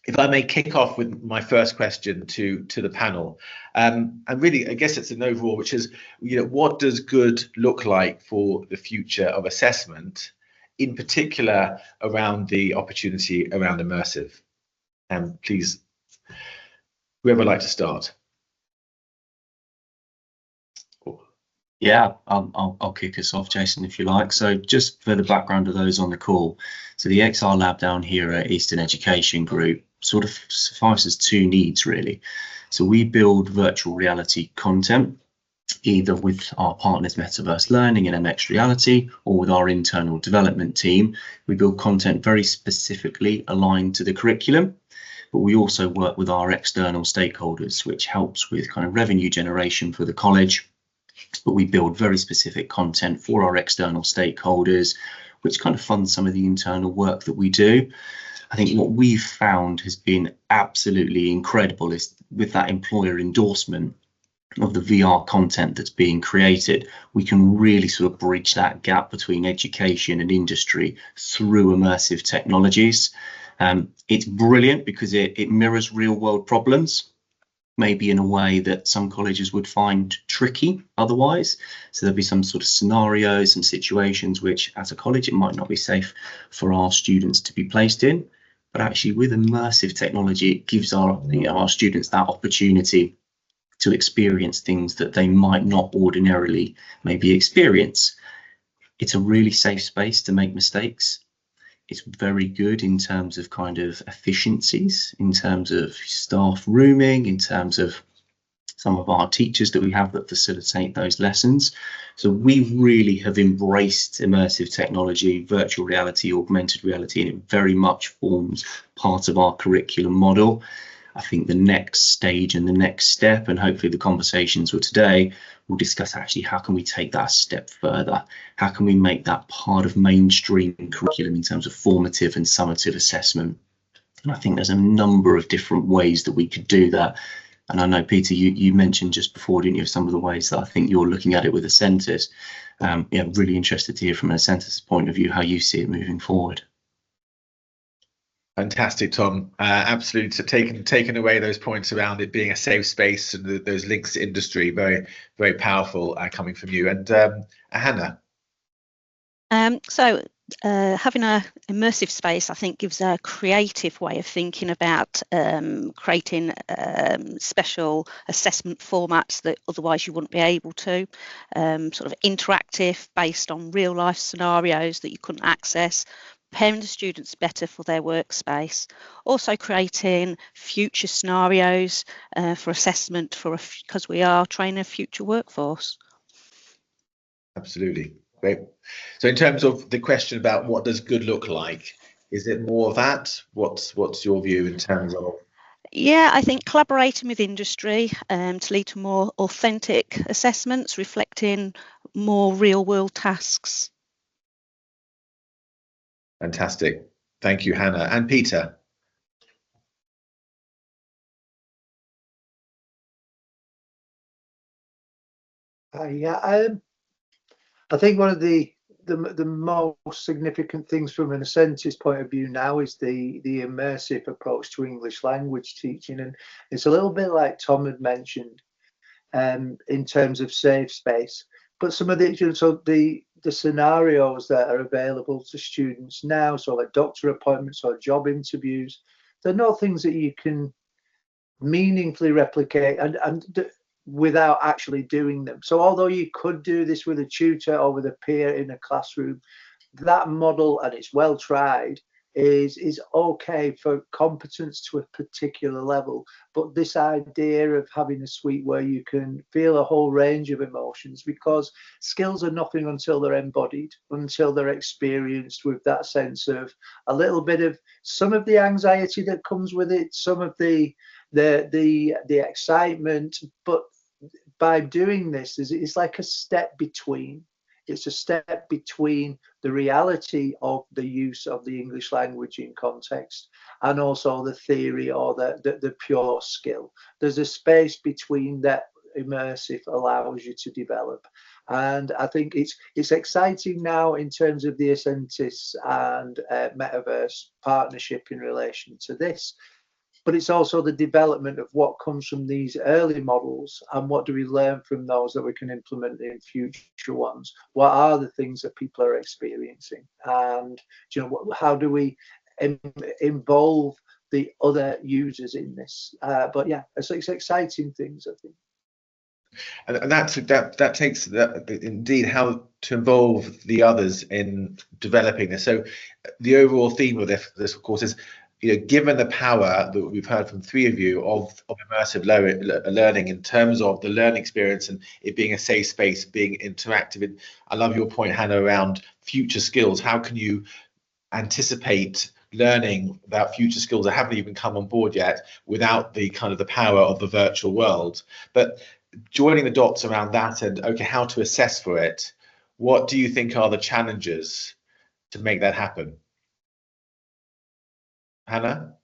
if I may kick off with my first question to the panel, and really, I guess it's an overall, which is, what does good look like for the future of assessment, in particular around the opportunity around immersive? And please, whoever would like to start. Yeah, I'll kick us off, Jason, if you like. So just for the background of those on the call, so the XR lab down here at Eastern Education Group sort of suffices two needs, really. So we build virtual reality content, either with our partners Metaverse Learning and MX Reality, or with our internal development team. We build content very specifically aligned to the curriculum, but we also work with our external stakeholders, which helps with kind of revenue generation for the college. But we build very specific content for our external stakeholders, which kind of funds some of the internal work that we do. I think what we've found has been absolutely incredible is with that employer endorsement of the VR content that's being created, we can really sort of bridge that gap between education and industry through immersive technologies. It's brilliant because it mirrors real world problems, maybe in a way that some colleges would find tricky otherwise. So there'll be some sort of scenarios and situations which, as a college, it might not be safe for our students to be placed in. But actually, with immersive technology, it gives our students that opportunity to experience things that they might not ordinarily maybe experience. It's a really safe space to make mistakes. It's very good in terms of kind of efficiencies, in terms of staff rooming, in terms of some of our teachers that we have that facilitate those lessons. So we really have embraced immersive technology, virtual reality, augmented reality, and it very much forms part of our curriculum model. I think the next stage and the next step, and hopefully the conversations for today, will discuss actually how can we take that a step further? How can we make that part of mainstream curriculum in terms of formative and summative assessment? And I think there's a number of different ways that we could do that. And I know, Peter, you mentioned just before, didn't you, some of the ways that I think you're looking at it with Ascentis. Really interested to hear from an Ascentis point of view how you see it moving forward. Fantastic, Tom. Absolutely, taking away those points around it being a safe space and those links to industry, very, very powerful coming from you. And Hannah. Having an immersive space, I think, gives a creative way of thinking about creating special assessment formats that otherwise you wouldn't be able to, sort of interactive based on real life scenarios that you couldn't access, preparing the students better for their workspace, also creating future scenarios for assessment because we are training a future workforce. Absolutely. Great. So in terms of the question about what does good look like, is it more of that? What's your view in terms of? Yeah, I think collaborating with industry to lead to more authentic assessments, reflecting more real world tasks. Fantastic. Thank you, Hannah. And Peter. I think one of the most significant things from an Ascentis point of view now is the immersive approach to English language teaching, and it's a little bit like Tom had mentioned in terms of safe space. But some of the scenarios that are available to students now, so like doctor appointments or job interviews, they're not things that you can meaningfully replicate and without actually doing them. So although you could do this with a tutor or with a peer in a classroom, that model, and it's well tried, is okay for competence to a particular level. But this idea of having a suite where you can feel a whole range of emotions, because skills are nothing until they're embodied, until they're experienced with that sense of a little bit of some of the anxiety that comes with it, some of the excitement, but by doing this, it's like a step between. It's a step between the reality of the use of the English language in context and also the theory or the pure skill. There's a space between that immersive allows you to develop. And I think it's exciting now in terms of the Ascentis and Metaverse partnership in relation to this. but it's also the development of what comes from these early models and what do we learn from those that we can implement in future ones. What are the things that people are experiencing, and how do we involve the other users in this? But yeah, it's exciting things, I think. And that takes that, indeed, how to involve the others in developing this. So the overall theme of this of course is, given the power that we've heard from three of you of immersive learning in terms of the learning experience and it being a safe space, being interactive. I love your point, Hannah, around future skills. How can you anticipate learning about future skills that haven't even come on board yet without the kind of the power of the virtual world? But joining the dots around that and, okay, how to assess for it, what do you think are the challenges to make that happen? Hannah?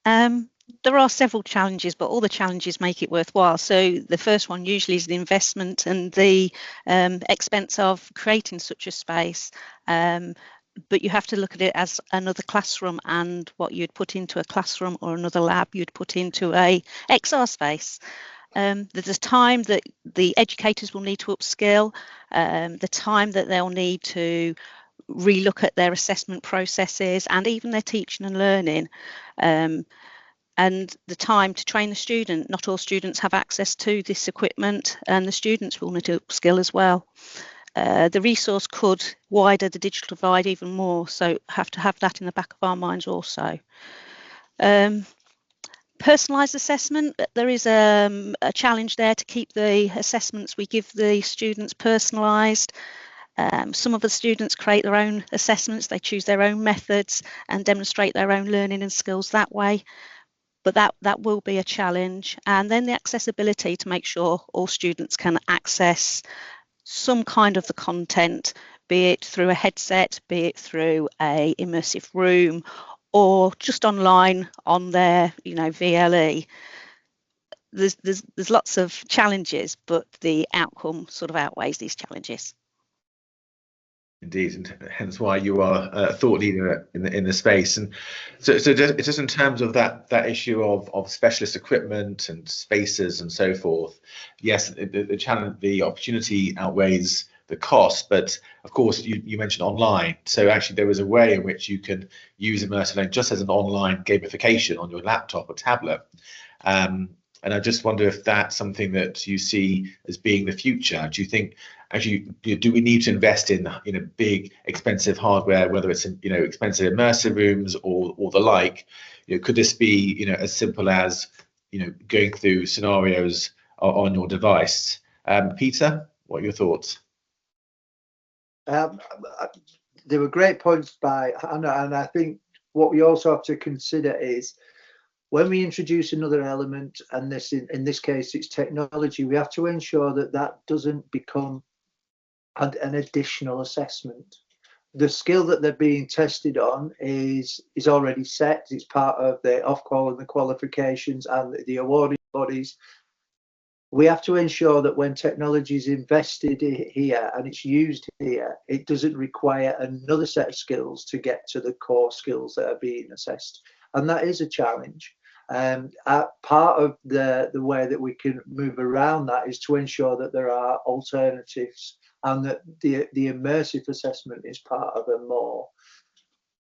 There are several challenges, but all the challenges make it worthwhile. So the first one usually is the investment and the expense of creating such a space. But you have to look at it as another classroom, and what you'd put into a classroom or another lab, you'd put into a XR space. There's a time that the educators will need to upskill, the time that they'll need to relook at their assessment processes and even their teaching and learning, and the time to train the student. Not all students have access to this equipment, and the students will need to upskill as well. The resource could widen the digital divide even more, so have to have that in the back of our minds also. Personalised assessment, there is a challenge there to keep the assessments we give the students personalised. Some of the students create their own assessments, they choose their own methods and demonstrate their own learning and skills that way. But that will be a challenge. And then the accessibility, to make sure all students can access some kind of the content, be it through a headset, be it through a immersive room, or just online on their VLE. There's lots of challenges, but the outcome sort of outweighs these challenges. Indeed, and hence why you are a thought leader in the space. And so just in terms of that issue of specialist equipment and spaces and so forth, yes, the challenge, the opportunity outweighs the cost. But of course, you mentioned online. So actually, there is a way in which you can use immersive learning just as an online gamification on your laptop or tablet. And I just wonder if that's something that you see as being the future. Do you think, actually, do we need to invest in big, expensive hardware, whether it's expensive immersive rooms or the like? Could this be as simple as going through scenarios on your device? Peter, what are your thoughts? There were great points by Hannah, and I think what we also have to consider is, when we introduce another element, and in this case it's technology, we have to ensure that doesn't become an additional assessment. The skill that they're being tested on is already set. It's part of the Ofqual and the qualifications and the awarding bodies. We have to ensure that when technology is invested here and it's used here, it doesn't require another set of skills to get to the core skills that are being assessed. And that is a challenge. Part of the way that we can move around that is to ensure that there are alternatives, and that the immersive assessment is part of a more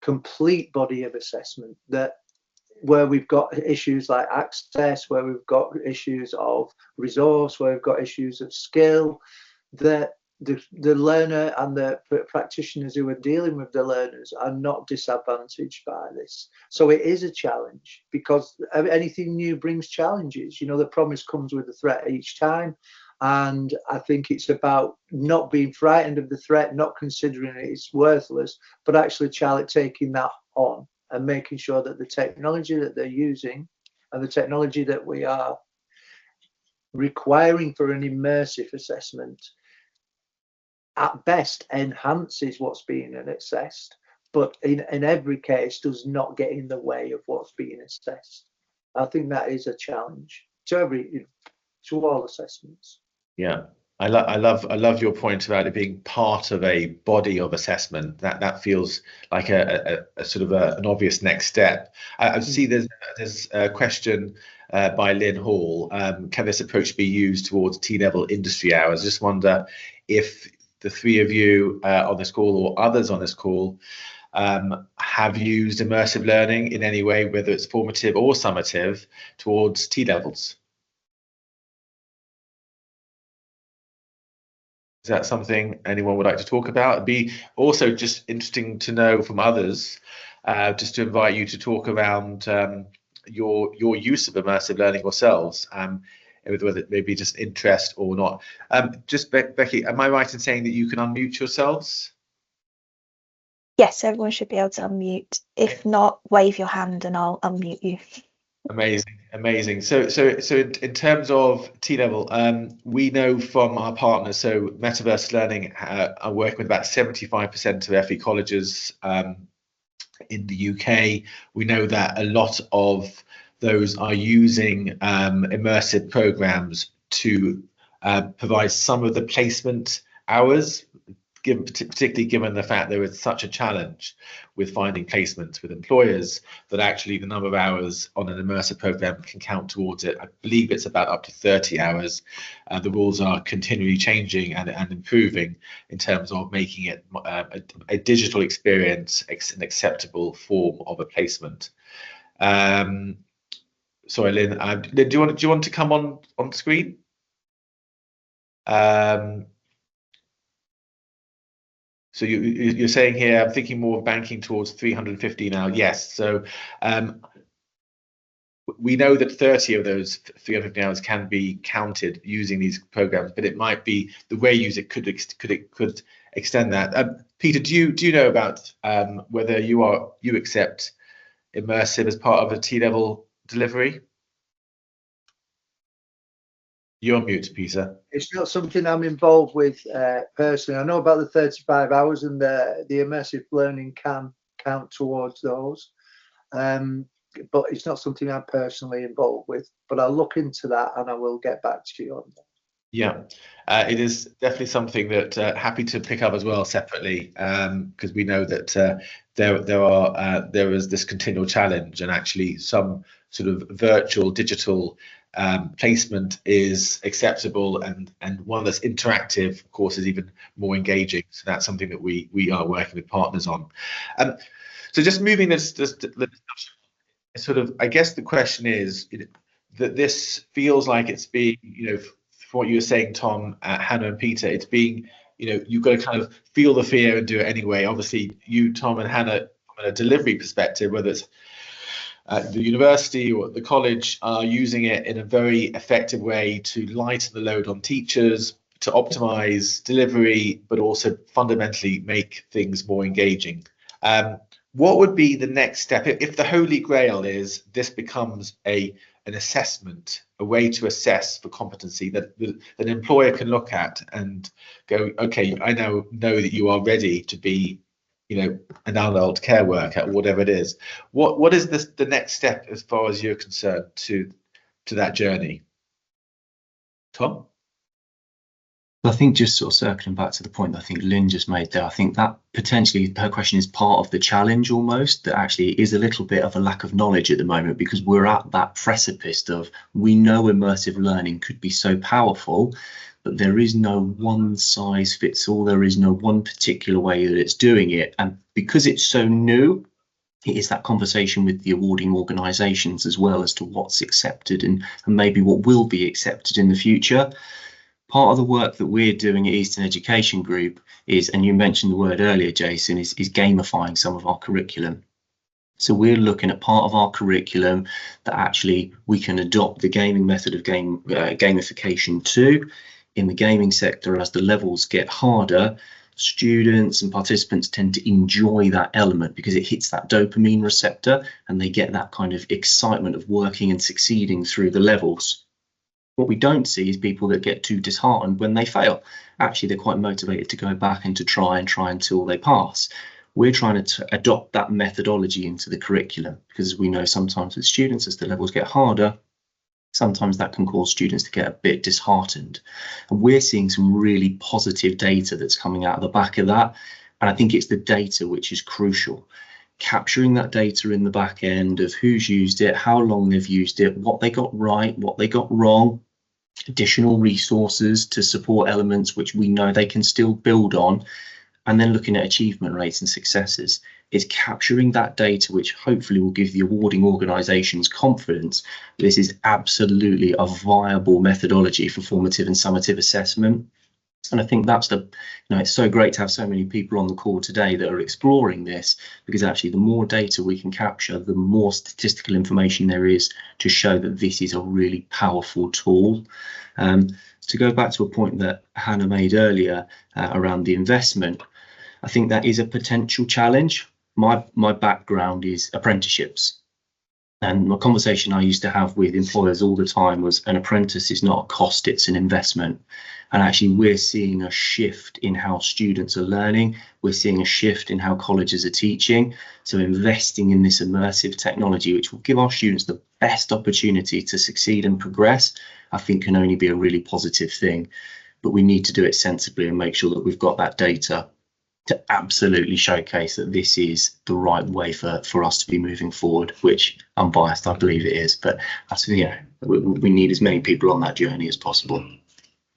complete body of assessment, that where we've got issues like access, where we've got issues of resource, where we've got issues of skill, that the learner and the practitioners who are dealing with the learners are not disadvantaged by this. So it is a challenge, because anything new brings challenges. The promise comes with a threat each time. And I think it's about not being frightened of the threat, not considering it's worthless, but actually taking that on and making sure that the technology that they're using and the technology that we are requiring for an immersive assessment at best enhances what's being assessed, but in every case does not get in the way of what's being assessed. I think that is a challenge to all assessments. Yeah, I love your point about it being part of a body of assessment. That feels like a sort of an obvious next step. I see there's a question by Lynn Hall. Can this approach be used towards T-level industry hours? I just wonder if the three of you on this call or others on this call have used immersive learning in any way, whether it's formative or summative, towards T-levels. Is that something anyone would like to talk about? It'd be also just interesting to know from others, just to invite you to talk around your use of immersive learning yourselves, whether it may be just interest or not. Just Becky, am I right in saying that you can unmute yourselves? Yes, everyone should be able to unmute. If not, wave your hand and I'll unmute you. Amazing. So in terms of T-level, we know from our partners, so Metaverse Learning are working with about 75% of FE colleges in the UK. We know that a lot of those are using immersive programs to provide some of the placement hours, particularly given the fact there is such a challenge with finding placements with employers, that actually the number of hours on an immersive program can count towards it. I believe it's about up to 30 hours. The rules are continually changing and improving in terms of making it a digital experience, an acceptable form of a placement. Sorry, Lynn. Lynn, do you want to come on screen? So you're saying here, I'm thinking more of banking towards 350 now. Yes. So we know that 30 of those 350 hours can be counted using these programs, but it might be the way you use it could extend that. Peter, do you know about whether you accept immersive as part of a T-level delivery? You're on mute, Peter. It's not something I'm involved with personally. I know about the 35 hours and the immersive learning can count towards those, but it's not something I'm personally involved with. But I'll look into that and I will get back to you on that. Yeah, it is definitely something that happy to pick up as well separately, because we know that there is this continual challenge, and actually some sort of virtual digital placement is acceptable, and one that's interactive, of course, is even more engaging. So that's something that we are working with partners on. So just moving this sort of, I guess the question is that this feels like it's being, for what you were saying, Tom, Hannah and Peter, it's being, you've got to kind of feel the fear and do it anyway. Obviously, you, Tom and Hannah, from a delivery perspective, whether it's at the university or at the college, are using it in a very effective way to lighten the load on teachers, to optimize delivery, but also fundamentally make things more engaging. What would be the next step if the holy grail is this becomes an assessment, a way to assess for competency that an employer can look at and go, okay, I now know that you are ready to be, an adult care worker, or whatever it is. What is the next step as far as you're concerned to that journey? Tom? I think just sort of circling back to the point that I think Lynn just made there, I think that potentially her question is part of the challenge almost, that actually is a little bit of a lack of knowledge at the moment, because we're at that precipice of, we know immersive learning could be so powerful, but there is no one size fits all. There is no one particular way that it's doing it. And because it's so new, it is that conversation with the awarding organisations as well as to what's accepted and maybe what will be accepted in the future. Part of the work that we're doing at Eastern Education Group is, and you mentioned the word earlier, Jason, is gamifying some of our curriculum. So we're looking at part of our curriculum that actually we can adopt the gaming method of gamification to. In the gaming sector, as the levels get harder, students and participants tend to enjoy that element because it hits that dopamine receptor and they get that kind of excitement of working and succeeding through the levels. What we don't see is people that get too disheartened when they fail. Actually, they're quite motivated to go back and to try until they pass. We're trying to adopt that methodology into the curriculum, because we know sometimes with students, as the levels get harder, sometimes that can cause students to get a bit disheartened. And we're seeing some really positive data that's coming out of the back of that. And I think it's the data which is crucial. Capturing that data in the back end of who's used it, how long they've used it, what they got right, what they got wrong, additional resources to support elements which we know they can still build on, and then looking at achievement rates and successes. Is capturing that data, which hopefully will give the awarding organisations confidence that this is absolutely a viable methodology for formative and summative assessment. And I think that's the, it's so great to have so many people on the call today that are exploring this, because actually the more data we can capture, the more statistical information there is to show that this is a really powerful tool. To go back to a point that Hannah made earlier around the investment, I think that is a potential challenge. My background is apprenticeships, and my conversation I used to have with employers all the time was an apprentice is not a cost, it's an investment. And actually we're seeing a shift in how students are learning. We're seeing a shift in how colleges are teaching. So investing in this immersive technology, which will give our students the best opportunity to succeed and progress, I think can only be a really positive thing. But we need to do it sensibly and make sure that we've got that data to absolutely showcase that this is the right way for us to be moving forward, which unbiased, I believe it is. But that's, we need as many people on that journey as possible.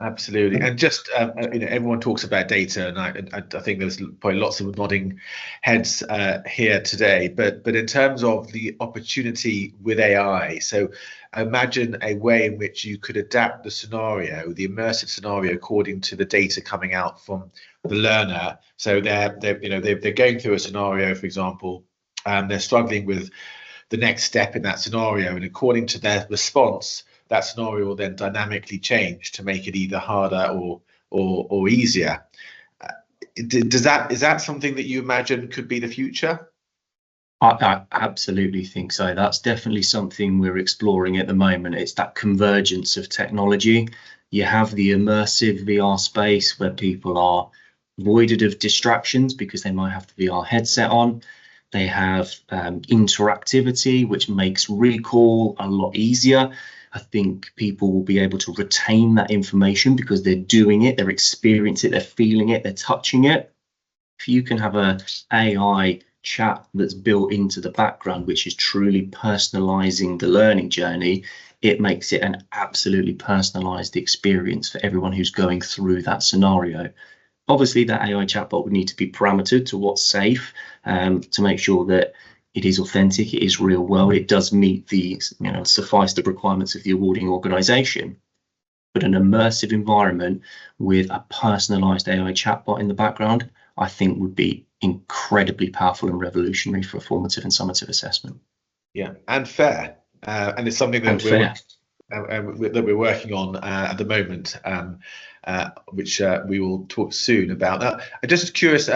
Absolutely. And just everyone talks about data, and I think there's probably lots of nodding heads here today, but in terms of the opportunity with AI, so imagine a way in which you could adapt the scenario, the immersive scenario, according to the data coming out from the learner. So they're going through a scenario, for example, and they're struggling with the next step in that scenario, and according to their response, that scenario will then dynamically change to make it either harder or easier. Is that something that you imagine could be the future? I absolutely think so. That's definitely something we're exploring at the moment. It's that convergence of technology. You have the immersive VR space where people are voided of distractions because they might have the VR headset on. They have interactivity, which makes recall a lot easier. I think people will be able to retain that information because they're doing it, they're experiencing it, they're feeling it, they're touching it. If you can have an AI chat that's built into the background, which is truly personalizing the learning journey, it makes it an absolutely personalized experience for everyone who's going through that scenario. Obviously, that AI chatbot would need to be parametered to what's safe, to make sure that it is authentic, it is real world, it does meet the suffice the requirements of the awarding organisation. But an immersive environment with a personalised AI chatbot in the background, I think would be incredibly powerful and revolutionary for formative and summative assessment. Yeah, and fair, and it's something that we're working on at the moment, which we will talk soon about. I'm just curious,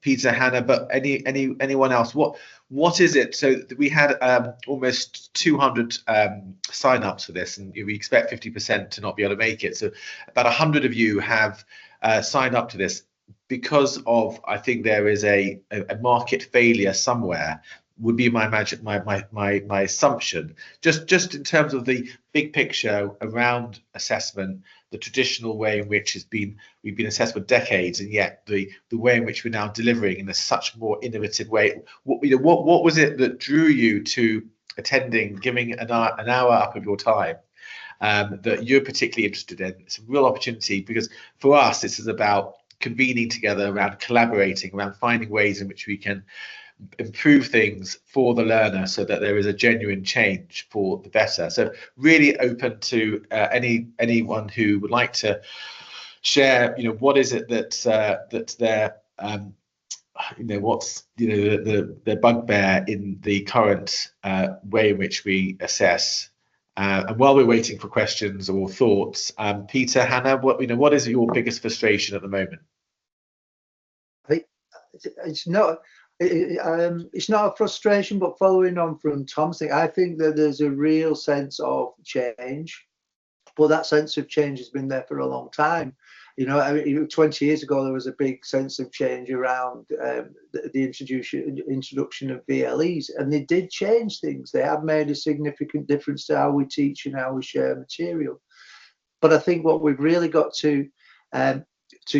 Peter, Hannah, but anyone else, what is it? So we had almost 200 sign-ups for this, and we expect 50% to not be able to make it. So about 100 of you have signed up to this because of, I think there is a market failure somewhere, would be my assumption. Just in terms of the big picture around assessment, the traditional way in which we've been assessed for decades, and yet the way in which we're now delivering in a such more innovative way. What was it that drew you to attending, giving an hour up of your time that you're particularly interested in? It's a real opportunity, because for us this is about convening together around collaborating, around finding ways in which we can improve things for the learner so that there is a genuine change for the better. So really open to anyone who would like to share, what is it that's their what's the bugbear in the current way in which we assess. And while we're waiting for questions or thoughts, Peter, Hannah, what is your biggest frustration at the moment? I think it's not a frustration, but following on from Tom's thing, I think that there's a real sense of change, but that sense of change has been there for a long time. You know, I mean, 20 years ago, there was a big sense of change around the introduction of VLEs, and they did change things. They have made a significant difference to how we teach and how we share material. But I think what we've really got to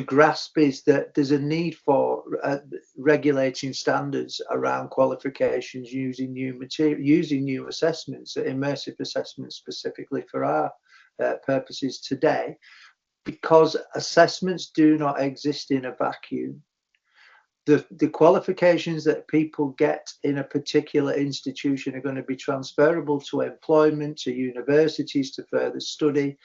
grasp is that there's a need for regulating standards around qualifications using new material, using new assessments, immersive assessments specifically for our purposes today, because assessments do not exist in a vacuum. The qualifications that people get in a particular institution are going to be transferable to employment, to universities, to further study.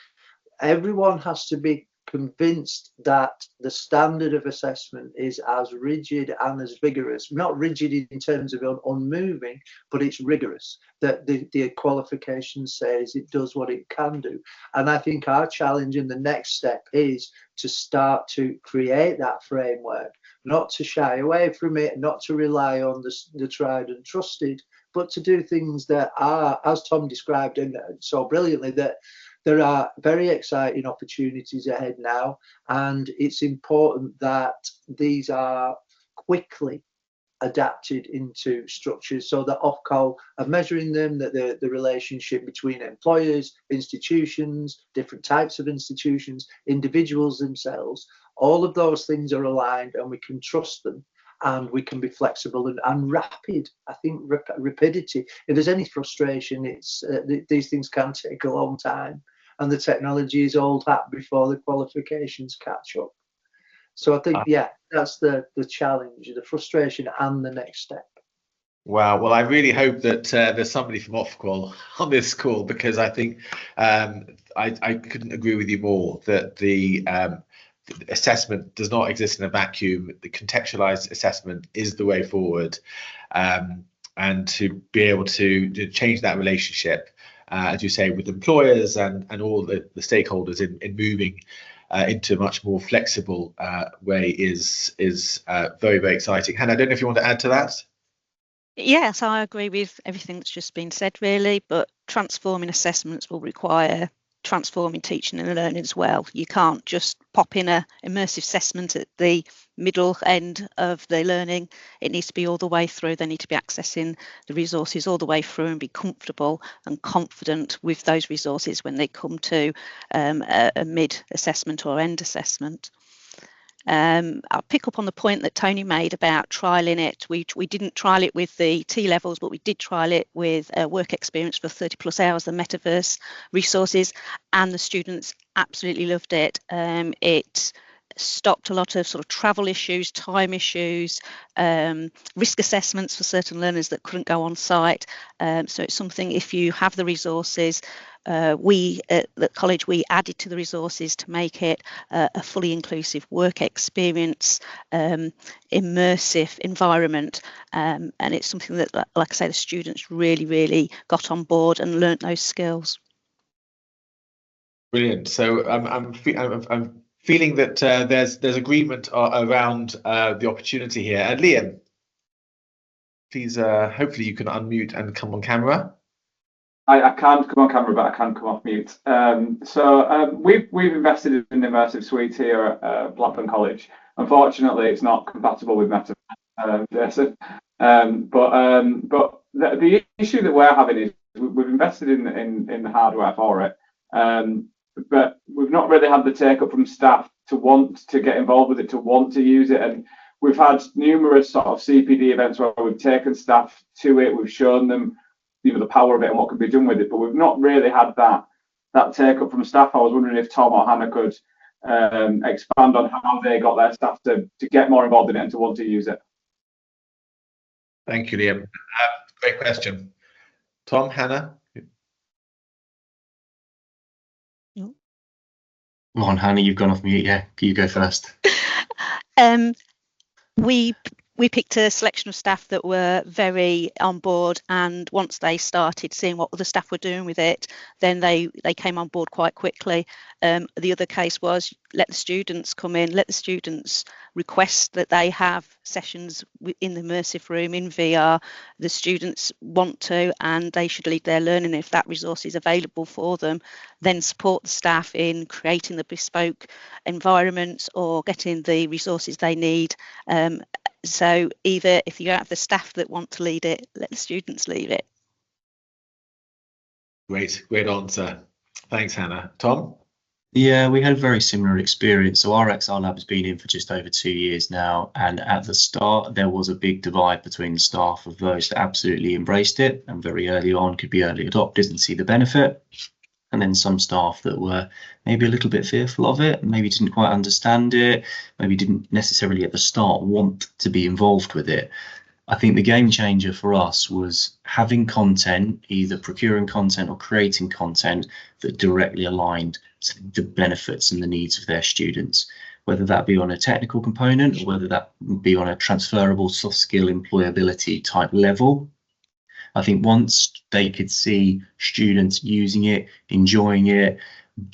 Everyone has to be convinced that the standard of assessment is as rigid and as vigorous, not rigid in terms of unmoving, but it's rigorous, that the qualification says it does what it can do. And I think our challenge in the next step is to start to create that framework, not to shy away from it, not to rely on the tried and trusted, but to do things that are, as Tom described and so brilliantly, that there are very exciting opportunities ahead now, and it's important that these are quickly adapted into structures so that Ofcol are measuring them, that the relationship between employers, institutions, different types of institutions, individuals themselves, all of those things are aligned and we can trust them. And we can be flexible and rapid. I think rapidity. If there's any frustration, it's these things can take a long time, and the technology is old hat before the qualifications catch up. So I think, yeah, that's the challenge, the frustration, and the next step. Wow. Well, I really hope that there's somebody from Ofqual on this call, because I think I couldn't agree with you more that the assessment does not exist in a vacuum. The contextualized assessment is the way forward, and to be able to change that relationship, as you say, with employers and all the stakeholders in moving into a much more flexible way is very, very exciting. Hannah, I don't know if you want to add to that. Yes, I agree with everything that's just been said, really, but transforming assessments will require transforming teaching and learning as well. You can't just pop in a immersive assessment at the middle end of the learning. It needs to be all the way through. They need to be accessing the resources all the way through and be comfortable and confident with those resources when they come to a mid assessment or end assessment. I'll pick up on the point that Tony made about trialling it. We didn't trial it with the T levels, but we did trial it with work experience for 30+ hours, the Metaverse resources, and the students absolutely loved it. It stopped a lot of sort of travel issues, time issues, risk assessments for certain learners that couldn't go on site. So it's something, if you have the resources, we at the college, we added to the resources to make it a fully inclusive work experience, immersive environment, and it's something that, like I say, the students really got on board and learnt those skills. Brilliant. So I'm feeling that there's agreement around the opportunity here. And Liam, please, hopefully you can unmute and come on camera. I can't come on camera, but I can come off mute. We've invested in the immersive suite here at Blackburn College. Unfortunately, it's not compatible with Metaverse. But the issue that we're having is we've invested in the hardware for it, but we've not really had the take up from staff to want to get involved with it, to want to use it. And we've had numerous sort of CPD events where we've taken staff to it, we've shown them the power of it and what can be done with it, but we've not really had that take up from staff. I was wondering if Tom or Hannah could expand on how they got their staff to get more involved in it and to want to use it. Thank you, Liam. Great question. Tom, Hannah? Come on, Hannah, you've gone off mute. Yeah, you go first. We we picked a selection of staff that were very on board, and once they started seeing what other staff were doing with it, then they came on board quite quickly. The other case was let the students come in, let the students request that they have sessions in the immersive room in VR. The students want to, and they should lead their learning. If that resource is available for them, then support the staff in creating the bespoke environments or getting the resources they need. So either if you have the staff that want to lead it, let the students lead it. Great answer. Thanks, Hannah. Tom? Yeah, we had a very similar experience. So our XR Lab has been in for just over 2 years now. And at the start, there was a big divide between the staff of those that absolutely embraced it and very early on could be early adopters and see the benefit. And then some staff that were maybe a little bit fearful of it, maybe didn't quite understand it, maybe didn't necessarily at the start want to be involved with it. I think the game changer for us was having content, either procuring content or creating content that directly aligned to the benefits and the needs of their students, whether that be on a technical component or whether that be on a transferable soft skill employability type level. I think once they could see students using it, enjoying it,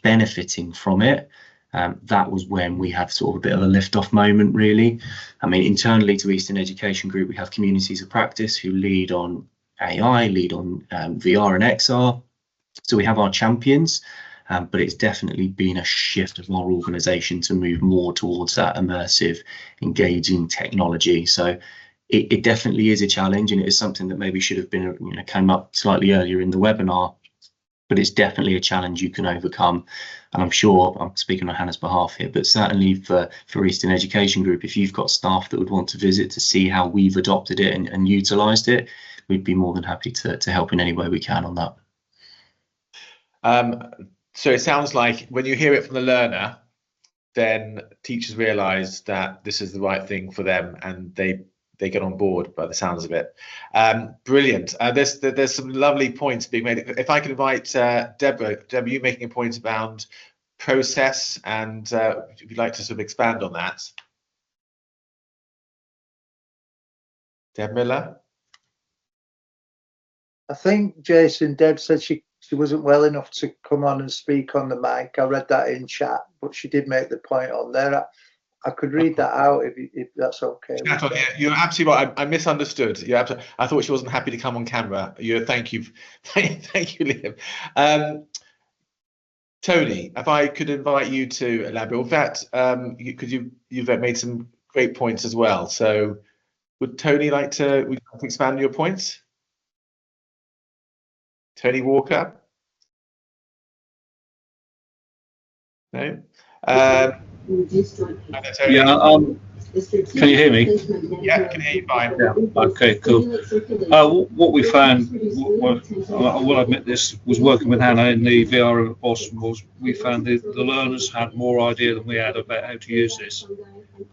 benefiting from it, that was when we had sort of a bit of a lift-off moment, really. I mean, internally to Eastern Education Group, we have communities of practice who lead on AI, lead on VR and XR. So we have our champions, but it's definitely been a shift of our organisation to move more towards that immersive, engaging technology. So it definitely is a challenge, and it is something that maybe should have been, came up slightly earlier in the webinar, but it's definitely a challenge you can overcome. And I'm sure I'm speaking on Hannah's behalf here, but certainly for Eastern Education Group, if you've got staff that would want to visit to see how we've adopted it and utilised it, we'd be more than happy to help in any way we can on that. So it sounds like when you hear it from the learner, then teachers realise that this is the right thing for them, and they get on board by the sounds of it. Brilliant. There's some lovely points being made. If I can invite Deborah, you making a point about process, and if you'd like to sort of expand on that. Deb Miller? I think Jason, Deb said she wasn't well enough to come on and speak on the mic. I read that in chat, but she did make the point on there. I could read that out if that's okay. Yeah, you're absolutely right. I misunderstood. Yeah, I thought she wasn't happy to come on camera. Thank you, Liam. Tony, if I could invite you to elaborate. In fact, because you've made some great points as well. So, would Tony like to expand on your points? Tony Walker. No. Yeah, can you hear me? Yeah, I can hear you fine. Yeah. Okay, cool. What we found, I will admit this, was working with Hannah in the VR of Boston, was we found the learners had more idea than we had about how to use this.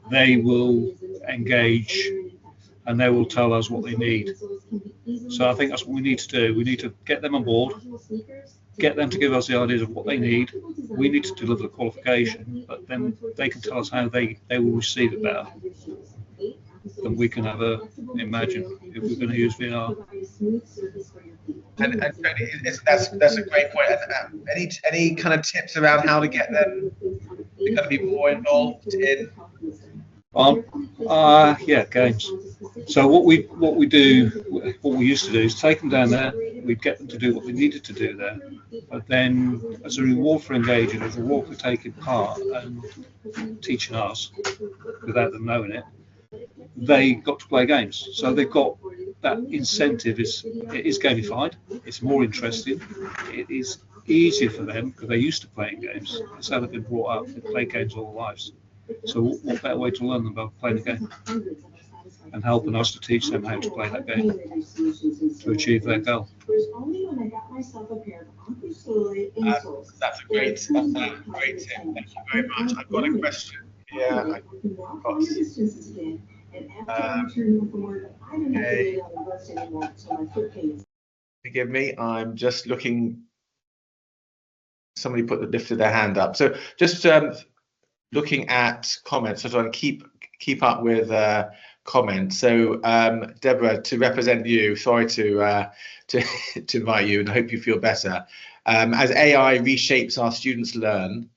They will engage and they will tell us what they need. So I think that's what we need to do. We need to get them on board, get them to give us the ideas of what they need. We need to deliver the qualification, but then they can tell us how they will receive it better. Then we can have imagine if we're going to use VR. And that's a great point. Any kind of tips around how to get them to kind of be more involved in? Yeah, games. So what we used to do is take them down there. We'd get them to do what they needed to do there, but then as a reward for engaging, as a reward for taking part and teaching us without them knowing it, they got to play games. So they've got that incentive. It is gamified. It's more interesting. It is easier for them because they're used to playing games. It's how they've been brought up. They play games all their lives. So what better way to learn them about playing a game and helping us to teach them how to play that game to achieve their goal. That's a great tip. Thank you very much. I've got a question. Yeah, forgive me, I'm just looking. Somebody lifted their hand up. So just looking at comments, so trying to keep up with comment. So Deborah, to represent you, sorry to invite you, and I hope you feel better. As AI reshapes our students learn,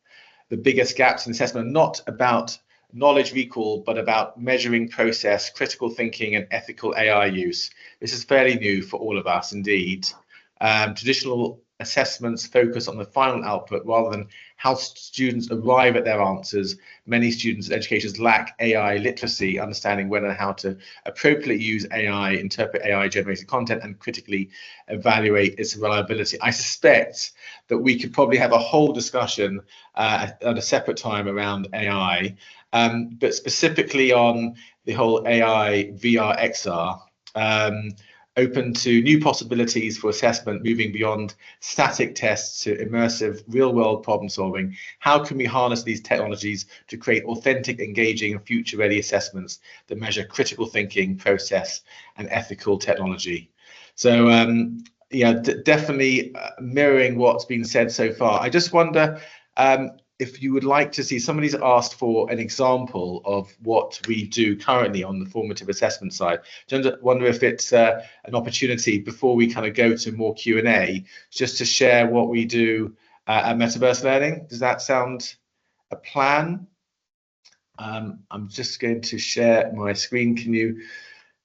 the biggest gaps in assessment are not about knowledge recall, but about measuring process, critical thinking, and ethical AI use. This is fairly new for all of us, indeed. Traditional assessments focus on the final output rather than how students arrive at their answers. Many students and educators lack AI literacy, understanding when and how to appropriately use AI, interpret AI generated content, and critically evaluate its reliability. I suspect that we could probably have a whole discussion at a separate time around AI, but specifically on the whole AI, VR, XR. Open to new possibilities for assessment, moving beyond static tests to immersive real-world problem solving. How can we harness these technologies to create authentic, engaging, and future-ready assessments that measure critical thinking, process, and ethical technology? So yeah, definitely mirroring what's been said so far. I just wonder if you would like to see, somebody's asked for an example of what we do currently on the formative assessment side. I wonder if it's an opportunity before we kind of go to more Q&A, just to share what we do at Metaverse Learning. Does that sound a plan? I'm just going to share my screen. Can you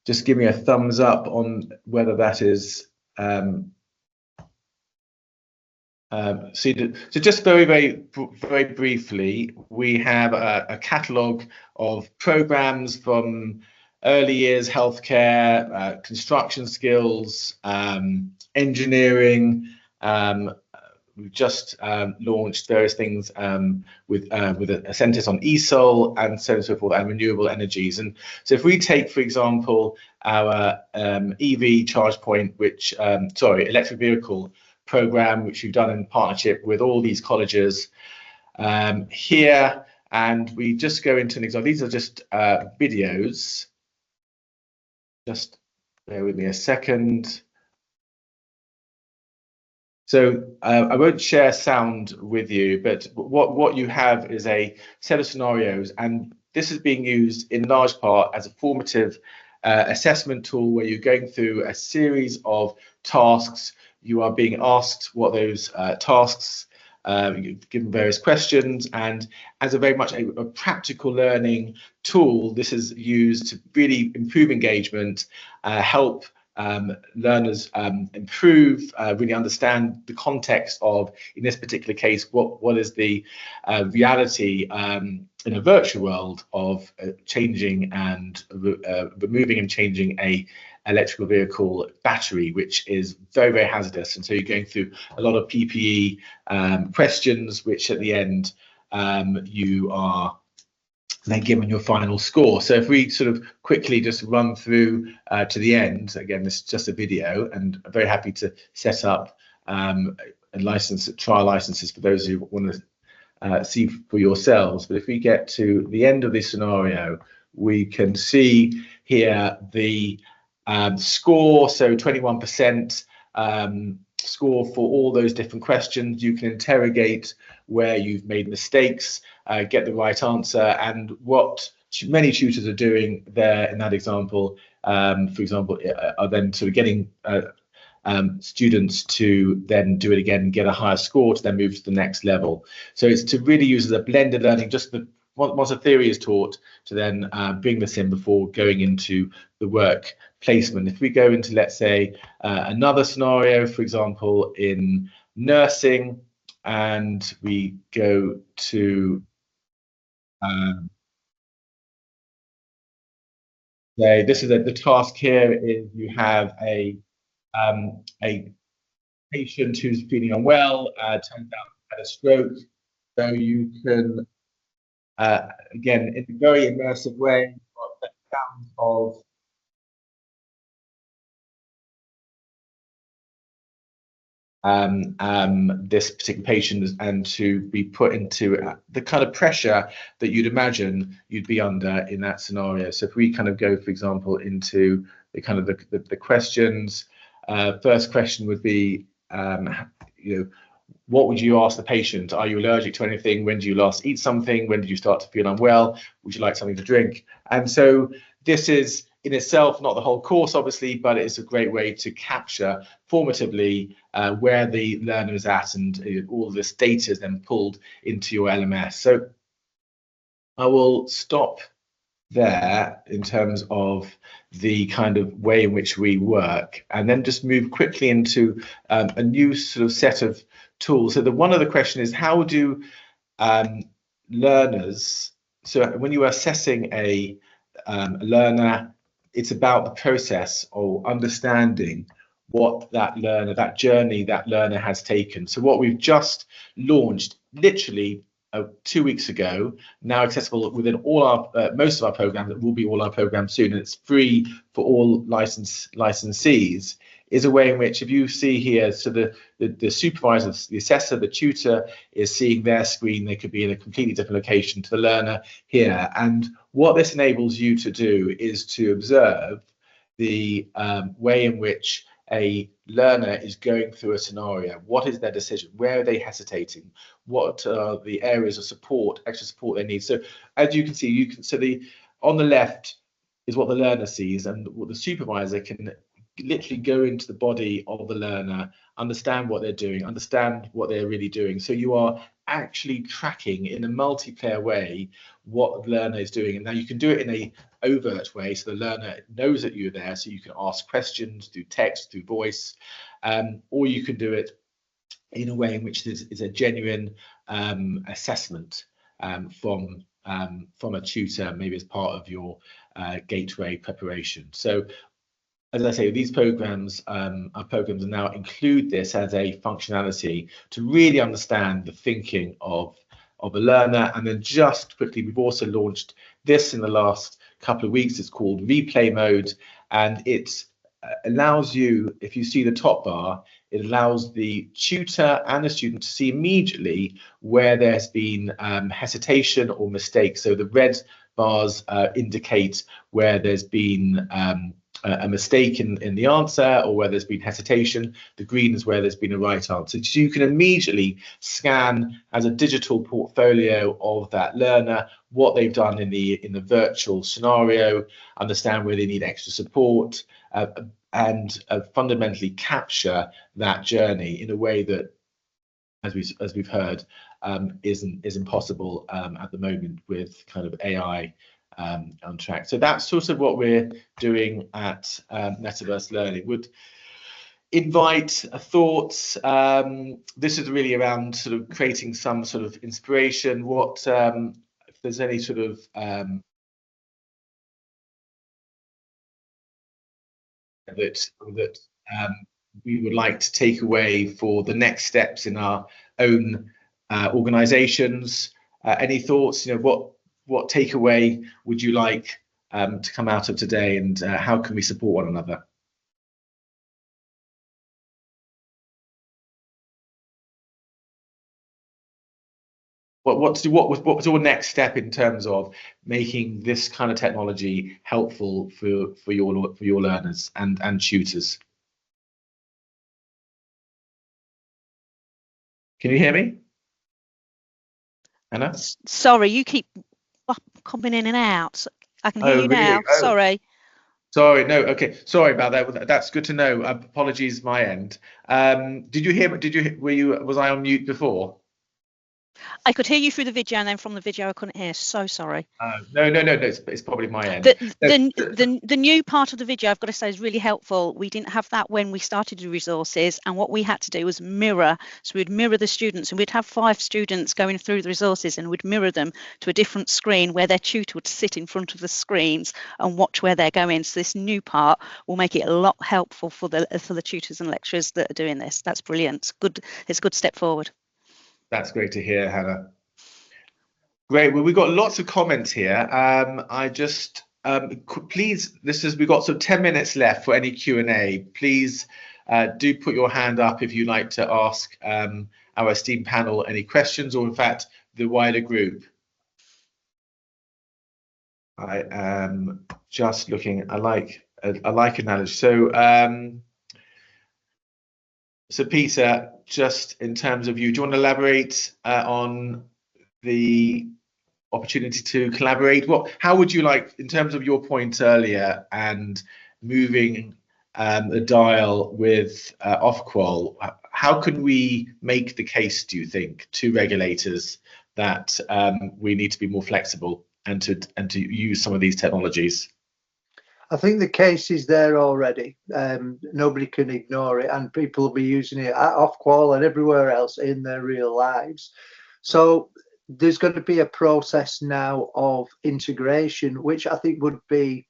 just give me a thumbs up on whether that is so just very briefly, we have a catalogue of programs from early years healthcare, construction skills, engineering. We've just launched various things with Ascentis on ESOL and so on and so forth, and renewable energies. And so if we take, for example, our EV charge point, which electric vehicle program, which we've done in partnership with all these colleges here, and we just go into an example. These are just videos. Just bear with me a second. So I won't share sound with you, but what you have is a set of scenarios, and this is being used in large part as a formative assessment tool where you're going through a series of tasks. You are being asked what those tasks, given various questions, and as a very much a practical learning tool, this is used to really improve engagement, help learners improve, really understand the context of, in this particular case, what is the reality in a virtual world of changing and removing and changing a electrical vehicle battery, which is very hazardous. And so you're going through a lot of PPE questions, which at the end you are then given your final score. So if we sort of quickly just run through to the end, again, this is just a video, and I'm very happy to set up trial licenses for those who want to see for yourselves. But if we get to the end of this scenario, we can see here the score, so 21% score for all those different questions. You can interrogate where you've made mistakes, get the right answer, and what many tutors are doing there in that example, for example, are then sort of getting students to then do it again and get a higher score to then move to the next level. So it's to really use as a blended learning, just once a theory is taught, to then bring this in before going into the work placement. If we go into, let's say, another scenario, for example, in nursing, and we go to this is the task here is you have a patient who's feeling unwell, turns out had a stroke, so you can again, in a very immersive way, the sound of this particular patient, and to be put into the kind of pressure that you'd imagine you'd be under in that scenario. So if we kind of go, for example, into the kind of the questions, first question would be, what would you ask the patient? Are you allergic to anything? When did you last eat something? When did you start to feel unwell? Would you like something to drink? And so this is in itself, not the whole course, obviously, but it's a great way to capture formatively where the learner is at, and all this data is then pulled into your LMS. So I will stop there in terms of the kind of way in which we work, and then just move quickly into a new sort of set of tools. So one of the question is, how do learners, so when you are assessing a learner, it's about the process of understanding what that learner, that journey that learner has taken. So what we've just launched literally 2 weeks ago, now accessible within all our most of our programs, it will be all our programs soon, and it's free for all licensees, is a way in which, if you see here, so the supervisor, the assessor, the tutor is seeing their screen. They could be in a completely different location to the learner here, and what this enables you to do is to observe the way in which a learner is going through a scenario. What is their decision? Where are they hesitating? What are the areas of support, extra support they need? So as you can see, on the left is what the learner sees, and what the supervisor can literally go into the body of the learner, understand what they're doing, understand what they're really doing. So you are actually tracking in a multiplayer way what the learner is doing. And now you can do it in a overt way, so the learner knows that you're there, so you can ask questions through text, through voice, or you can do it in a way in which is a genuine assessment from a tutor, maybe as part of your gateway preparation. So as I say, these programs, our programs now include this as a functionality to really understand the thinking of a learner. And then just quickly, we've also launched this in the last couple of weeks. It's called replay mode, and it allows you, if you see the top bar, it allows the tutor and the student to see immediately where there's been hesitation or mistake. So the red bars indicate where there's been a mistake in the answer, or where there's been hesitation. The green is where there's been a right answer. So you can immediately scan as a digital portfolio of that learner what they've done in the virtual scenario, understand where they need extra support, and fundamentally capture that journey in a way that, as we've heard, is impossible at the moment with kind of AI on track. So that's sort of what we're doing at Metaverse Learning. Would invite thoughts. This is really around sort of creating some sort of inspiration. What if there's any sort of that we would like to take away for the next steps in our own organizations. Any thoughts? What takeaway would you like to come out of today, and how can we support one another? What's your next step in terms of making this kind of technology helpful for your learners and tutors? Can you hear me, Anna? Sorry, you keep coming in and out. I can hear you really? now. Oh. Sorry. Sorry, no, okay. Sorry about that. That's good to know. Apologies, my end. Did you hear? Was I on mute before? I could hear you through the video, and then from the video I couldn't hear. So sorry. No. It's probably my end. The new part of the video, I've got to say, is really helpful. We didn't have that when we started the resources, and what we had to do was mirror. So we'd mirror the students, and we'd have 5 students going through the resources, and we'd mirror them to a different screen where their tutor would sit in front of the screens and watch where they're going. So this new part will make it a lot helpful for the tutors and lecturers that are doing this. That's brilliant. It's a good step forward. That's great to hear, Hannah. Great. Well, we've got lots of comments here. I just please, we've got sort of 10 minutes left for any Q&A. Please do put your hand up if you'd like to ask our esteemed panel any questions, or in fact the wider group. I am just looking. I like analogy. So Peter, just in terms of you, do you want to elaborate on the opportunity to collaborate? How would you like, in terms of your point earlier and moving the dial with Ofqual, how can we make the case, do you think, to regulators that we need to be more flexible and to use some of these technologies? I think the case is there already. Nobody can ignore it, and people will be using it at Ofqual and everywhere else in their real lives. So there's going to be a process now of integration, which I think would be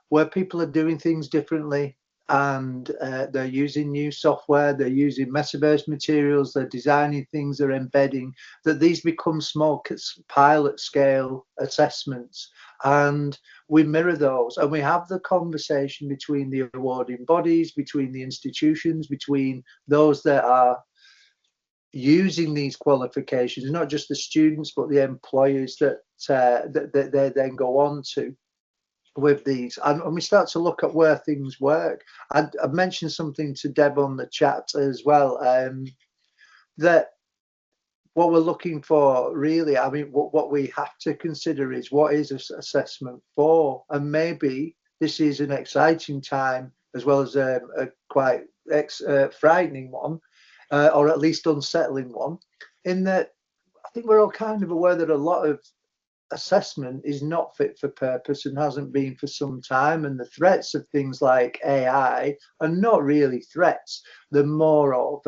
where people are doing things differently, and they're using new software, they're using metaverse materials, they're designing things, they're embedding, that these become small pilot scale assessments, and we mirror those, and we have the conversation between the awarding bodies, between the institutions, between those that are using these qualifications, not just the students but the employers that they then go on to with these, and we start to look at where things work. I've mentioned something to Deb on the chat as well, that what we're looking for really, I mean, what we have to consider is what is assessment for, and maybe this is an exciting time as well as a quite frightening one, or at least unsettling one, in that I think we're all kind of aware that a lot of assessment is not fit for purpose and hasn't been for some time, and the threats of things like AI are not really threats, they're more of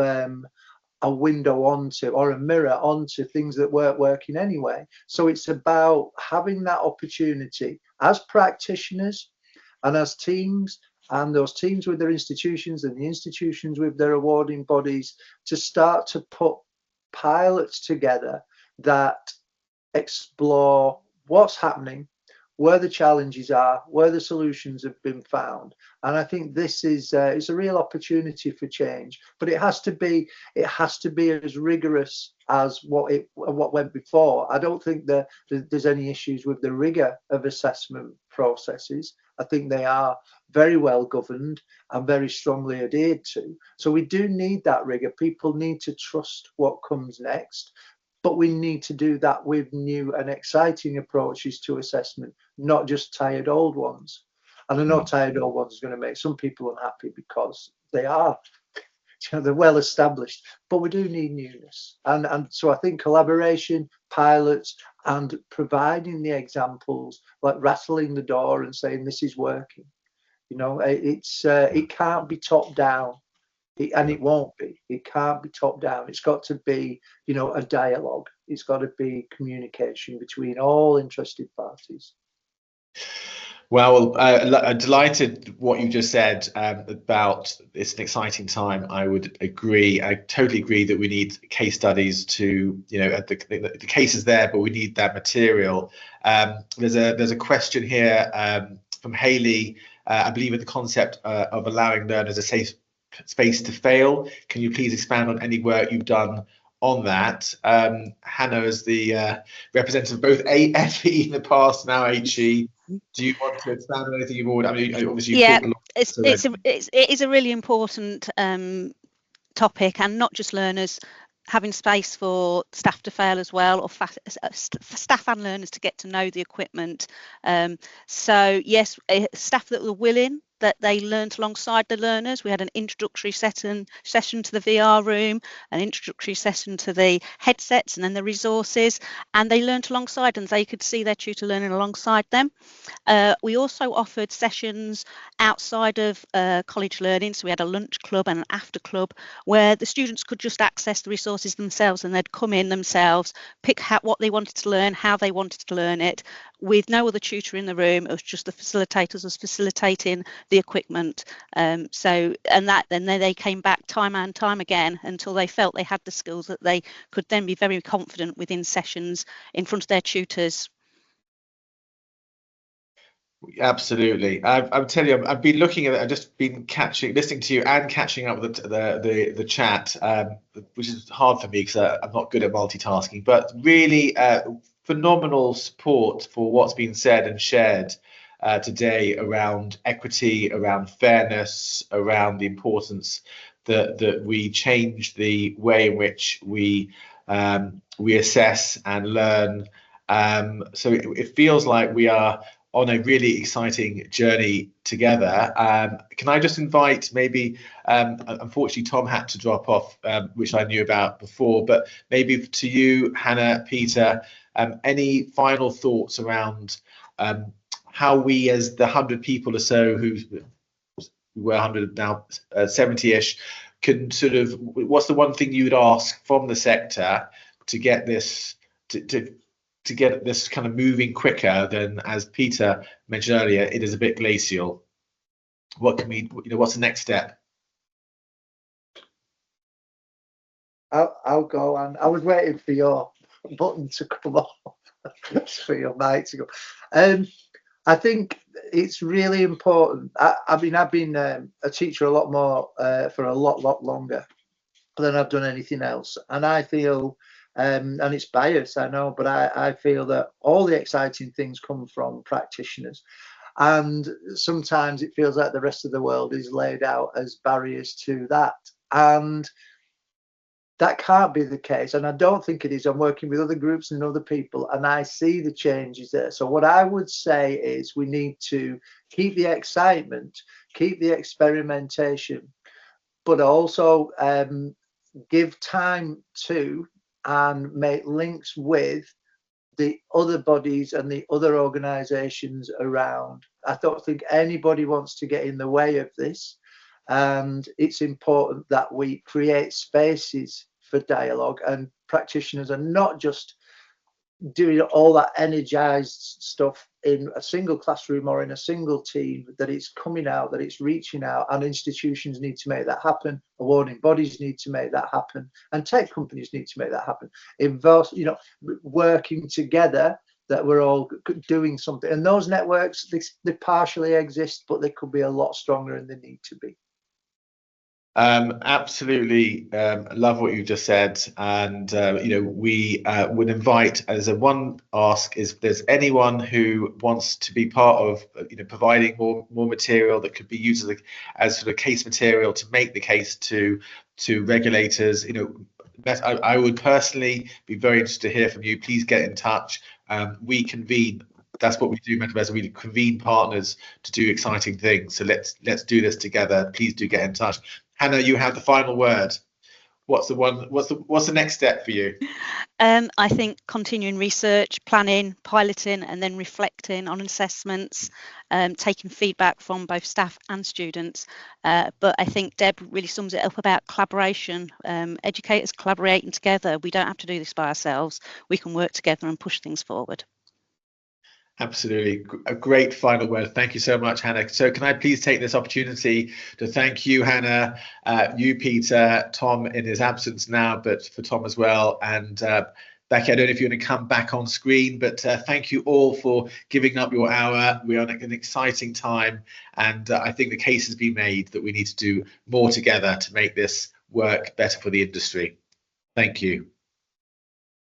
a window onto, or a mirror onto, things that weren't working anyway. So it's about having that opportunity as practitioners and as teams, and those teams with their institutions and the institutions with their awarding bodies, to start to put pilots together that explore what's happening, where the challenges are, where the solutions have been found. And I think this is a real opportunity for change, but it has to be as rigorous as what went before. I don't think that there's any issues with the rigor of assessment processes. I think they are very well governed and very strongly adhered to. So we do need that rigor. People need to trust what comes next. But we need to do that with new and exciting approaches to assessment, not just tired old ones. And I know tired old ones is going to make some people unhappy because they are, they're well established. But we do need newness. And so I think collaboration, pilots, and providing the examples, like rattling the door and saying this is working. You know, it can't be top down. And it won't be. It can't be top down. It's got to be, you know, a dialogue. It's got to be communication between all interested parties. Well, I'm delighted what you just said about it's an exciting time. I would agree. I totally agree that we need case studies to, you know, the case is there, but we need that material. There's a question here from Hayley. I believe in the concept of allowing learners a safe space to fail. Can you please expand on any work you've done on that? Hannah is the representative of both FE in the past, now HE. Do you want to expand on anything you've already? I mean, obviously, yeah, it is a really important topic, and not just learners. Having space for staff to fail as well, or staff and learners to get to know the equipment. So yes, staff that were willing, that they learned alongside the learners. We had an introductory session to the VR room, an introductory session to the headsets, and then the resources, and they learned alongside, and they could see their tutor learning alongside them. We also offered sessions outside of college learning, so we had a lunch club and an after club where the students could just access the resources themselves, and they'd come in themselves, pick what they wanted to learn, how they wanted to learn it, with no other tutor in the room. It was just the facilitators was facilitating the equipment. Then they came back time and time again until they felt they had the skills that they could then be very confident within sessions in front of their tutors. Absolutely. I'm telling you, I've been looking at it. I've just been listening to you and catching up with the chat, which is hard for me because I'm not good at multitasking. But really, phenomenal support for what's been said and shared today around equity, around fairness, around the importance that we change the way in which we assess and learn So it feels like we are on a really exciting journey together. Can I just invite maybe, unfortunately Tom had to drop off, which I knew about before, but maybe to you, Hannah, Peter, any final thoughts around how we, as the 100 people or so who were 100 now, 70-ish, can sort of, what's the one thing you would ask from the sector to get this to get this kind of moving quicker than, as Peter mentioned earlier, it is a bit glacial? What can we, what's the next step? I'll go, and I was waiting for your button to come off, for your mic to go. I think it's really important. I mean, I've been a teacher a lot more for a lot longer than I've done anything else, and I feel, and it's biased, I know, but I feel that all the exciting things come from practitioners, and sometimes it feels like the rest of the world is laid out as barriers to that, and that can't be the case, and I don't think it is. I'm working with other groups and other people, and I see the changes there. So what I would say is we need to keep the excitement, keep the experimentation, but also give time to and make links with the other bodies and the other organisations around. I don't think anybody wants to get in the way of this, and it's important that we create spaces for dialogue, and practitioners are not just doing all that energized stuff in a single classroom or in a single team, that it's coming out, that it's reaching out, and institutions need to make that happen, awarding bodies need to make that happen, and tech companies need to make that happen. Involve, working together, that we're all doing something, and those networks, they partially exist, but they could be a lot stronger, and they need to be. Absolutely love what you just said, and we would invite, as a one ask, is if there's anyone who wants to be part of providing more material that could be used as sort of case material to make the case to regulators. I would personally be very interested to hear from you. Please get in touch. We convene. That's what we do, Metaverse. We convene partners to do exciting things. So let's do this together. Please do get in touch. Hannah, you have the final word. What's the next step for you? I think continuing research, planning, piloting, and then reflecting on assessments, taking feedback from both staff and students. But I think Deb really sums it up about collaboration. Educators collaborating together. We don't have to do this by ourselves. We can work together and push things forward. Absolutely. A great final word. Thank you so much, Hannah. So can I please take this opportunity to thank you, Hannah, you, Peter, Tom in his absence now, but for Tom as well. And Becky, I don't know if you're going to come back on screen, but thank you all for giving up your hour. We're on an exciting time. And I think the case has been made that we need to do more together to make this work better for the industry. Thank you.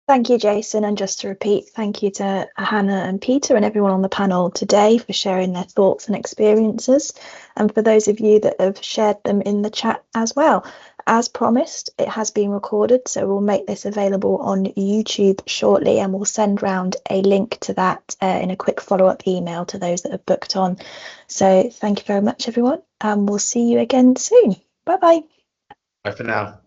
Thank you, Jason. And just to repeat, thank you to Hannah and Peter and everyone on the panel today for sharing their thoughts and experiences, and for those of you that have shared them in the chat as well. As promised, it has been recorded, so we'll make this available on YouTube shortly, and we'll send round a link to that in a quick follow-up email to those that have booked on. So thank you very much, everyone, and we'll see you again soon. Bye-bye. Bye for now.